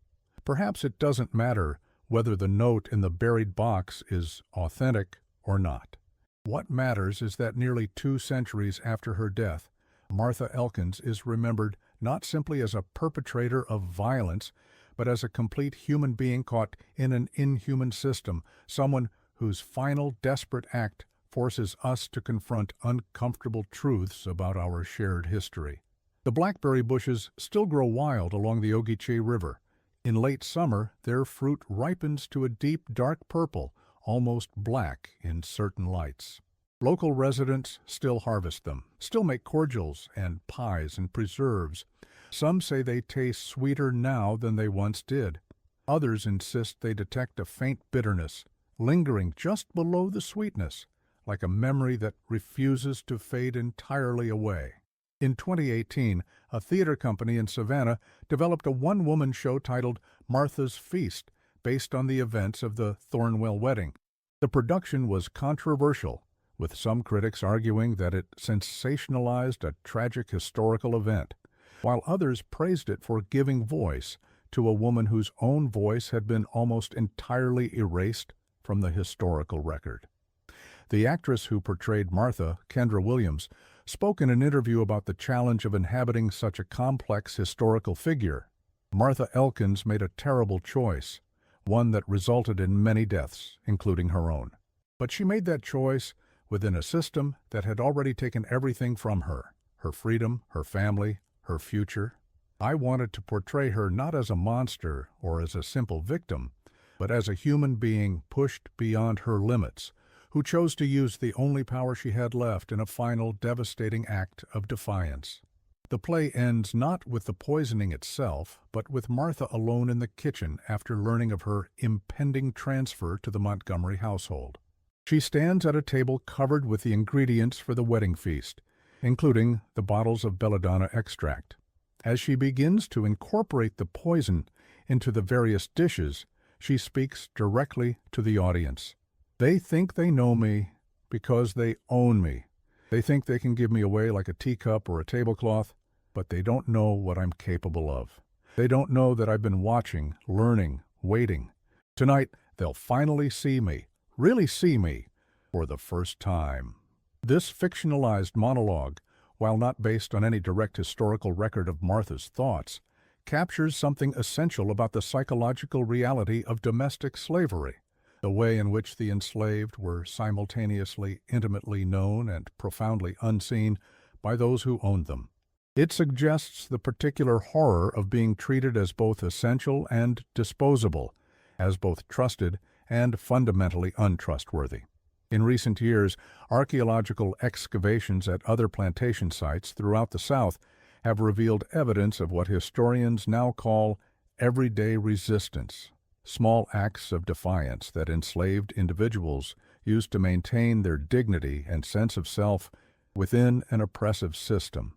Perhaps it doesn't matter whether the note in the buried box is authentic or not. What matters is that nearly 2 centuries after her death, Martha Elkins is remembered not simply as a perpetrator of violence, but as a complete human being caught in an inhuman system, someone whose final desperate act forces us to confront uncomfortable truths about our shared history. The blackberry bushes still grow wild along the Ogeechee River. In late summer, their fruit ripens to a deep, dark purple, almost black in certain lights. Local residents still harvest them, still make cordials and pies and preserves. Some say they taste sweeter now than they once did. Others insist they detect a faint bitterness, lingering just below the sweetness, like a memory that refuses to fade entirely away. In 2018, a theater company in Savannah developed a one-woman show titled Martha's Feast, based on the events of the Thornwell wedding. The production was controversial, with some critics arguing that it sensationalized a tragic historical event, while others praised it for giving voice to a woman whose own voice had been almost entirely erased from the historical record. The actress who portrayed Martha, Kendra Williams, spoke in an interview about the challenge of inhabiting such a complex historical figure. Martha Elkins made a terrible choice, one that resulted in many deaths, including her own. But she made that choice within a system that had already taken everything from her, her freedom, her family, her future. I wanted to portray her not as a monster or as a simple victim, but as a human being pushed beyond her limits, who chose to use the only power she had left in a final, devastating act of defiance. The play ends not with the poisoning itself, but with Martha alone in the kitchen after learning of her impending transfer to the Montgomery household. She stands at a table covered with the ingredients for the wedding feast, including the bottles of belladonna extract. As she begins to incorporate the poison into the various dishes, she speaks directly to the audience. They think they know me because they own me. They think they can give me away like a teacup or a tablecloth, but they don't know what I'm capable of. They don't know that I've been watching, learning, waiting. Tonight, they'll finally see me, really see me, for the first time. This fictionalized monologue, while not based on any direct historical record of Martha's thoughts, captures something essential about the psychological reality of domestic slavery, the way in which the enslaved were simultaneously intimately known and profoundly unseen by those who owned them. It suggests the particular horror of being treated as both essential and disposable, as both trusted and fundamentally untrustworthy. In recent years, archaeological excavations at other plantation sites throughout the South have revealed evidence of what historians now call everyday resistance, small acts of defiance that enslaved individuals used to maintain their dignity and sense of self within an oppressive system.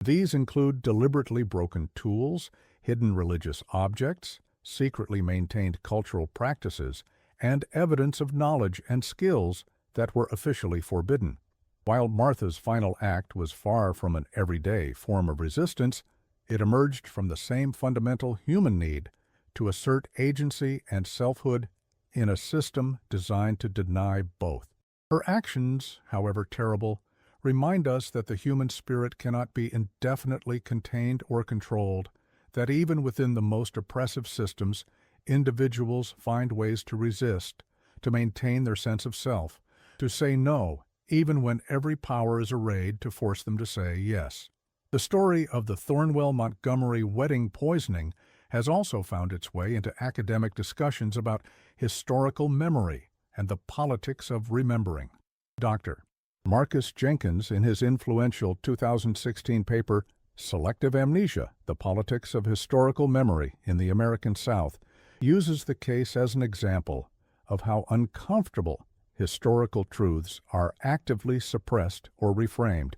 These include deliberately broken tools, hidden religious objects, secretly maintained cultural practices, and evidence of knowledge and skills that were officially forbidden. While Martha's final act was far from an everyday form of resistance, it emerged from the same fundamental human need to assert agency and selfhood in a system designed to deny both. Her actions, however terrible, remind us that the human spirit cannot be indefinitely contained or controlled, that even within the most oppressive systems, individuals find ways to resist, to maintain their sense of self, to say no, even when every power is arrayed to force them to say yes. The story of the Thornwell-Montgomery wedding poisoning has also found its way into academic discussions about historical memory and the politics of remembering. Dr. Marcus Jenkins, in his influential 2016 paper, Selective Amnesia, The Politics of Historical Memory in the American South, uses the case as an example of how uncomfortable historical truths are actively suppressed or reframed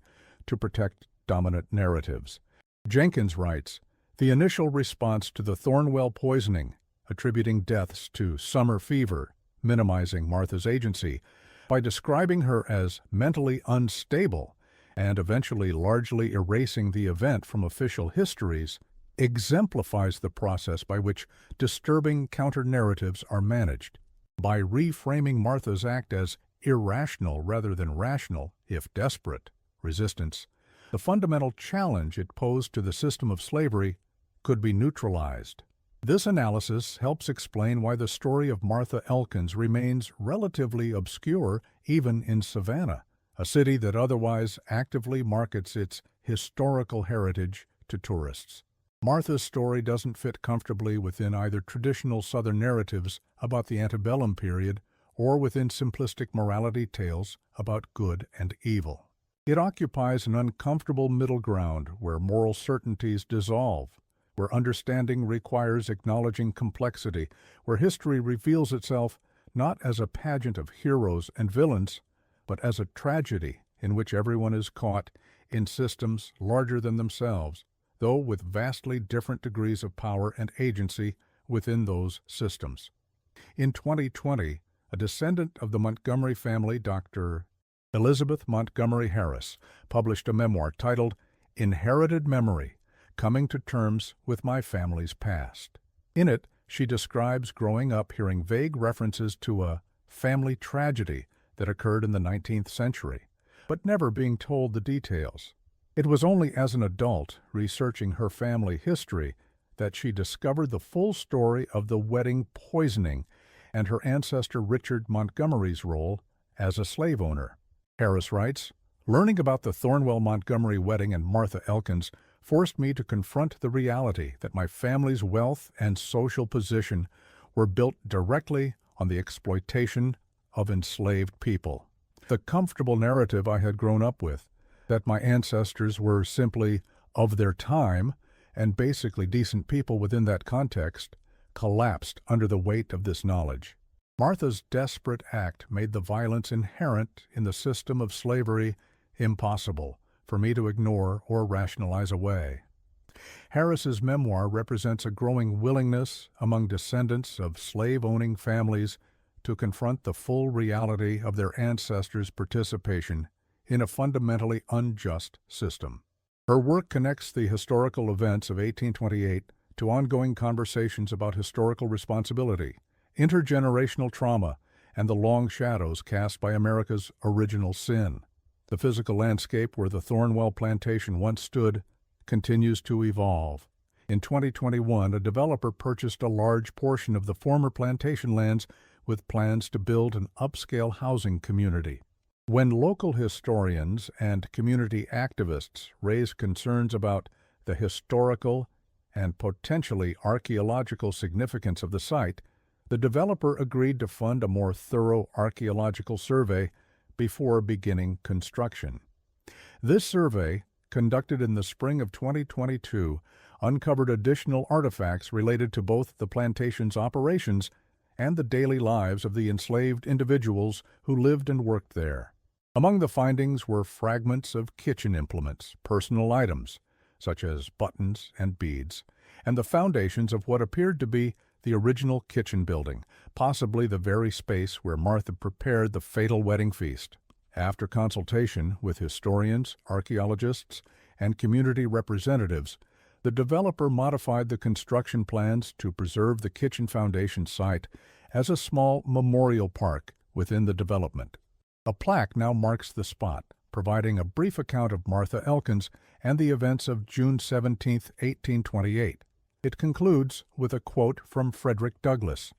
to protect dominant narratives. Jenkins writes, "The initial response to the Thornwell poisoning, attributing deaths to summer fever, minimizing Martha's agency, by describing her as mentally unstable and eventually largely erasing the event from official histories, exemplifies the process by which disturbing counter-narratives are managed. By reframing Martha's act as irrational rather than rational, if desperate, resistance, the fundamental challenge it posed to the system of slavery could be neutralized." This analysis helps explain why the story of Martha Elkins remains relatively obscure even in Savannah, a city that otherwise actively markets its historical heritage to tourists. Martha's story doesn't fit comfortably within either traditional Southern narratives about the antebellum period or within simplistic morality tales about good and evil. It occupies an uncomfortable middle ground where moral certainties dissolve, where understanding requires acknowledging complexity, where history reveals itself not as a pageant of heroes and villains, but as a tragedy in which everyone is caught in systems larger than themselves, though with vastly different degrees of power and agency within those systems. In 2020, a descendant of the Montgomery family, Dr. Elizabeth Montgomery Harris, published a memoir titled Inherited Memory: Coming to Terms with My Family's Past. In it, she describes growing up hearing vague references to a family tragedy that occurred in the 19th century, but never being told the details. It was only as an adult, researching her family history, that she discovered the full story of the wedding poisoning and her ancestor Richard Montgomery's role as a slave owner. Harris writes, "Learning about the Thornwell Montgomery wedding and Martha Elkins forced me to confront the reality that my family's wealth and social position were built directly on the exploitation of enslaved people. The comfortable narrative I had grown up with, that my ancestors were simply of their time and basically decent people within that context, collapsed under the weight of this knowledge. Martha's desperate act made the violence inherent in the system of slavery impossible for me to ignore or rationalize away." Harris's memoir represents a growing willingness among descendants of slave-owning families to confront the full reality of their ancestors' participation in a fundamentally unjust system. Her work connects the historical events of 1828 to ongoing conversations about historical responsibility, intergenerational trauma, and the long shadows cast by America's original sin. The physical landscape where the Thornwell plantation once stood continues to evolve. In 2021, a developer purchased a large portion of the former plantation lands with plans to build an upscale housing community. When local historians and community activists raised concerns about the historical and potentially archaeological significance of the site, the developer agreed to fund a more thorough archaeological survey before beginning construction. This survey, conducted in the spring of 2022, uncovered additional artifacts related to both the plantation's operations and the daily lives of the enslaved individuals who lived and worked there. Among the findings were fragments of kitchen implements, personal items, such as buttons and beads, and the foundations of what appeared to be the original kitchen building, possibly the very space where Martha prepared the fatal wedding feast. After consultation with historians, archaeologists, and community representatives, the developer modified the construction plans to preserve the kitchen foundation site as a small memorial park within the development. A plaque now marks the spot, providing a brief account of Martha Elkins and the events of June 17, 1828. It concludes with a quote from Frederick Douglass,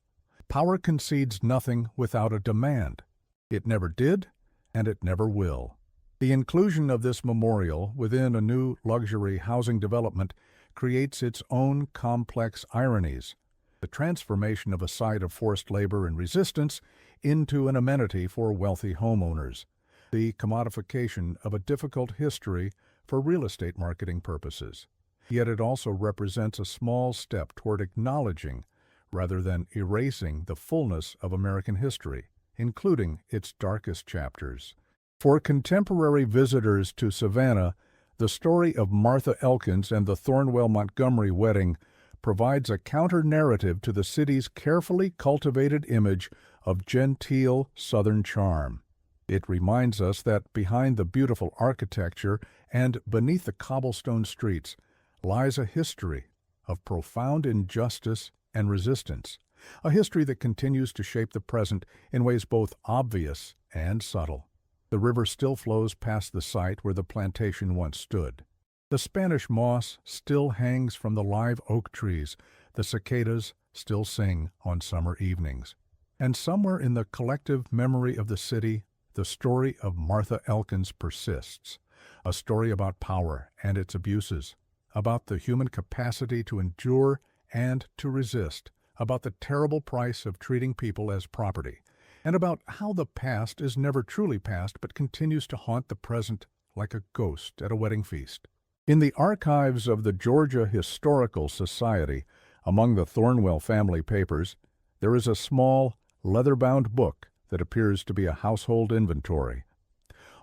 "Power concedes nothing without a demand. It never did, and it never will." The inclusion of this memorial within a new luxury housing development creates its own complex ironies. The transformation of a site of forced labor and resistance into an amenity for wealthy homeowners. The commodification of a difficult history for real estate marketing purposes. Yet it also represents a small step toward acknowledging, rather than erasing, the fullness of American history, including its darkest chapters. For contemporary visitors to Savannah, the story of Martha Elkins and the Thornwell Montgomery wedding provides a counter-narrative to the city's carefully cultivated image of genteel Southern charm. It reminds us that behind the beautiful architecture and beneath the cobblestone streets lies a history of profound injustice and resistance, a history that continues to shape the present in ways both obvious and subtle. The river still flows past the site where the plantation once stood. The Spanish moss still hangs from the live oak trees. The cicadas still sing on summer evenings. And somewhere in the collective memory of the city, the story of Martha Elkins persists, a story about power and its abuses, about the human capacity to endure and to resist, about the terrible price of treating people as property, and about how the past is never truly past but continues to haunt the present like a ghost at a wedding feast. In the archives of the Georgia Historical Society, among the Thornwell family papers, there is a small, leather-bound book that appears to be a household inventory.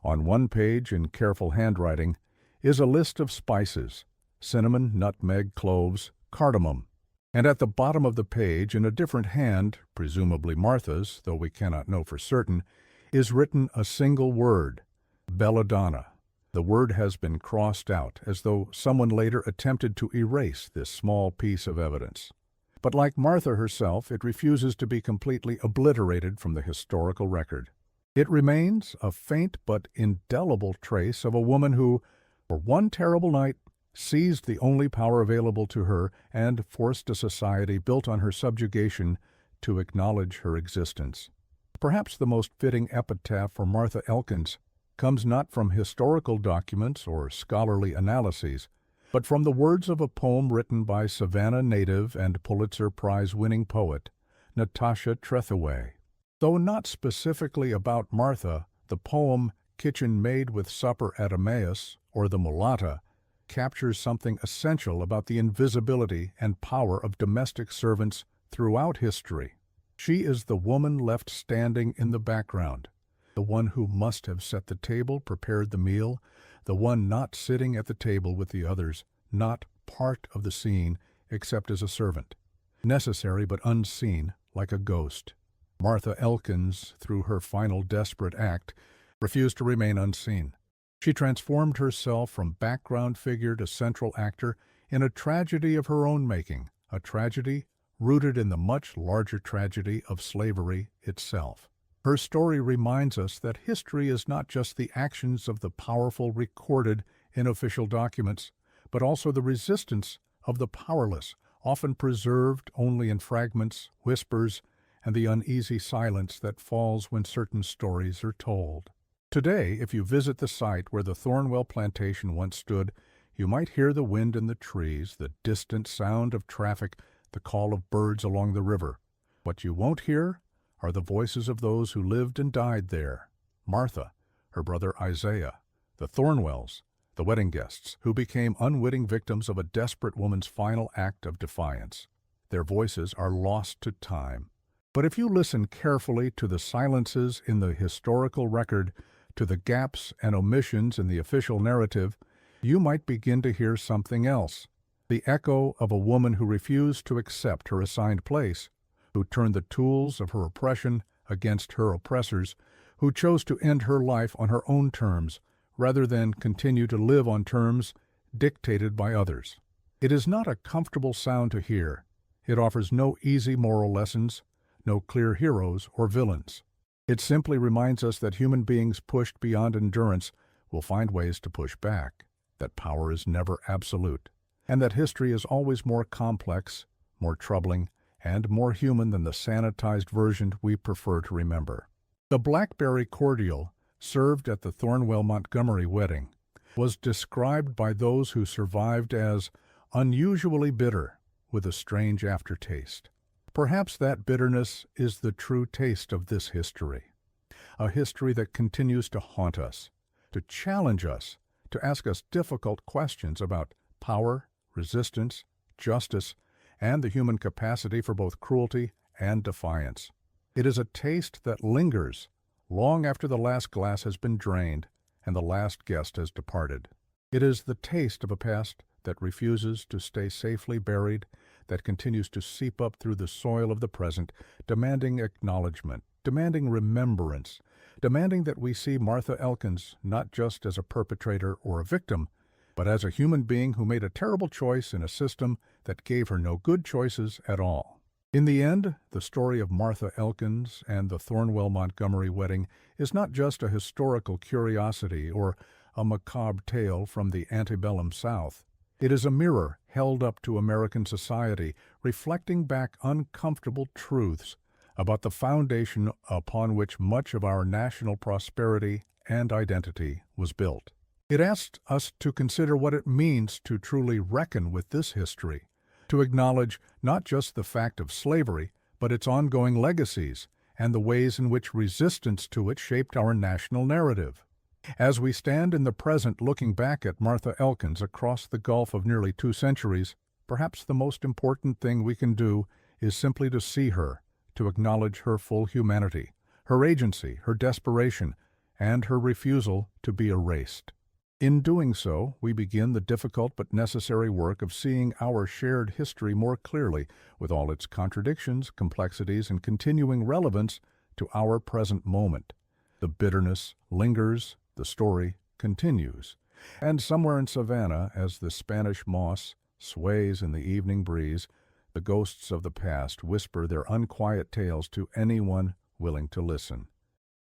On one page, in careful handwriting, is a list of spices: cinnamon, nutmeg, cloves, cardamom. And at the bottom of the page, in a different hand, presumably Martha's, though we cannot know for certain, is written a single word: belladonna. The word has been crossed out, as though someone later attempted to erase this small piece of evidence. But like Martha herself, it refuses to be completely obliterated from the historical record. It remains a faint but indelible trace of a woman who, for one terrible night, seized the only power available to her and forced a society built on her subjugation to acknowledge her existence. Perhaps the most fitting epitaph for Martha Elkins comes not from historical documents or scholarly analyses, but from the words of a poem written by Savannah native and Pulitzer Prize-winning poet Natasha Trethewey. Though not specifically about Martha, the poem Kitchen Maid with Supper at Emmaus, or The Mulatta, captures something essential about the invisibility and power of domestic servants throughout history. She is the woman left standing in the background, the one who must have set the table, prepared the meal, the one not sitting at the table with the others, not part of the scene except as a servant, necessary but unseen like a ghost. Martha Elkins, through her final desperate act, refused to remain unseen. She transformed herself from background figure to central actor in a tragedy of her own making, a tragedy rooted in the much larger tragedy of slavery itself. Her story reminds us that history is not just the actions of the powerful recorded in official documents, but also the resistance of the powerless, often preserved only in fragments, whispers, and the uneasy silence that falls when certain stories are told. Today, if you visit the site where the Thornwell plantation once stood, you might hear the wind in the trees, the distant sound of traffic, the call of birds along the river. What you won't hear are the voices of those who lived and died there. Martha, her brother Isaiah, the Thornwells, the wedding guests, who became unwitting victims of a desperate woman's final act of defiance. Their voices are lost to time. But if you listen carefully to the silences in the historical record, to the gaps and omissions in the official narrative, you might begin to hear something else. The echo of a woman who refused to accept her assigned place, who turned the tools of her oppression against her oppressors, who chose to end her life on her own terms, rather than continue to live on terms dictated by others. It is not a comfortable sound to hear. It offers no easy moral lessons, no clear heroes or villains. It simply reminds us that human beings pushed beyond endurance will find ways to push back, that power is never absolute, and that history is always more complex, more troubling, and more human than the sanitized version we prefer to remember. The blackberry cordial served at the Thornwell Montgomery wedding was described by those who survived as unusually bitter with a strange aftertaste. Perhaps that bitterness is the true taste of this history, a history that continues to haunt us, to challenge us, to ask us difficult questions about power, resistance, justice, and the human capacity for both cruelty and defiance. It is a taste that lingers long after the last glass has been drained and the last guest has departed. It is the taste of a past that refuses to stay safely buried, that continues to seep up through the soil of the present, demanding acknowledgement, demanding remembrance, demanding that we see Martha Elkins not just as a perpetrator or a victim, but as a human being who made a terrible choice in a system that gave her no good choices at all. In the end, the story of Martha Elkins and the Thornwell Montgomery wedding is not just a historical curiosity or a macabre tale from the antebellum South. It is a mirror held up to American society, reflecting back uncomfortable truths about the foundation upon which much of our national prosperity and identity was built. It asks us to consider what it means to truly reckon with this history, to acknowledge not just the fact of slavery, but its ongoing legacies and the ways in which resistance to it shaped our national narrative. As we stand in the present looking back at Martha Elkins across the gulf of nearly 2 centuries, perhaps the most important thing we can do is simply to see her, to acknowledge her full humanity, her agency, her desperation, and her refusal to be erased. In doing so, we begin the difficult but necessary work of seeing our shared history more clearly, with all its contradictions, complexities, and continuing relevance to our present moment. The bitterness lingers, the story continues, and somewhere in Savannah, as the Spanish moss sways in the evening breeze, the ghosts of the past whisper their unquiet tales to anyone willing to listen.